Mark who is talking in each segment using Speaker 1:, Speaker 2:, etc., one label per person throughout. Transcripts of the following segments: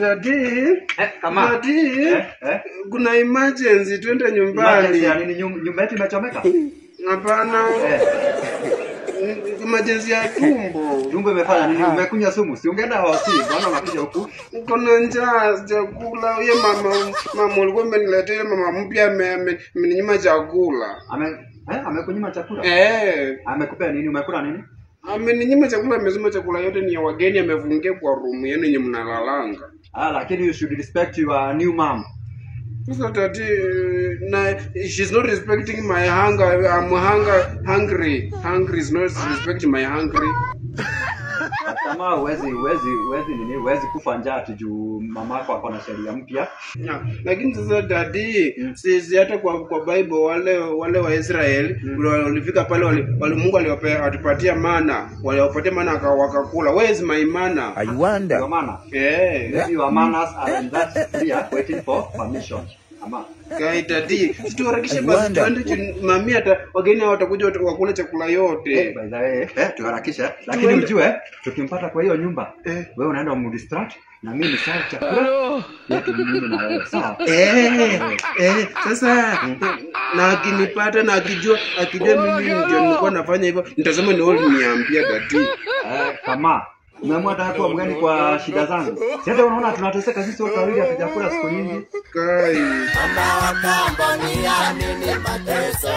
Speaker 1: Daddy,
Speaker 2: kama.
Speaker 1: Daddy, kuna emergency, twende nyumbani.
Speaker 2: Emergency nini, nyumba yetu imechomeka?
Speaker 1: Hapana. Emergency ya tumbo.
Speaker 2: Tumbo imefanya nini? Umekunywa sumu? Si ungeenda hospitali, bwana unakuja huku.
Speaker 1: Kuna njaa chakula. Yeye mama alikuwa ameniletea mama mpya ameninyima chakula.
Speaker 2: Amekunyima chakula? Amekupea nini? Umekula nini?
Speaker 1: Ameninyima chakula, amesema chakula yote ni ya wageni, amefungia kwa room yenu yenye mnalalanga.
Speaker 2: Lakini you should respect your new mom.
Speaker 1: So that she's not respecting my hunger. I'm hungry. Hungry is not respecting my hungry.
Speaker 2: Kama huwezi kufa njaa juu mamako ako na sheria mpya.
Speaker 1: Lakini sasa daddy, sisi hata kwa Bible wale wa Israel walifika pale wale Mungu aliwapatia mana, waliwapatia mana wakakula. Where is my mana?
Speaker 3: I wonder.
Speaker 2: Your mana? Maybe your manners are in that clear waiting for permission. Ama
Speaker 1: Kai daddy, tuharakishe basi tuende mami hata wageni watakuja wakule chakula yote.
Speaker 2: By the way, tuharakishe. Lakini ujue tukimpata kwa hiyo nyumba, wewe unaenda umdistract na mimi nisahau chakula. Yetu mimi na wewe. Sawa?
Speaker 1: Sasa na akinipata na akijua mimi ndio nilikuwa nafanya hivyo, nitasema ni wewe uniambia daddy.
Speaker 2: Kama umeamua hata mgani kwa shida zangu. Sasa unaona tunateseka sisi wote wawili hatujakula siku nyingi.
Speaker 1: Kai.
Speaker 4: Mama wa kambo ni ya nini mateso?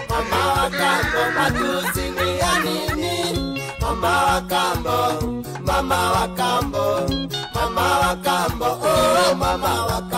Speaker 4: Mama wa kambo matusi ni ya nini? Mama wa kambo, mama wa kambo, mama wa kambo, oh mama wa kambo.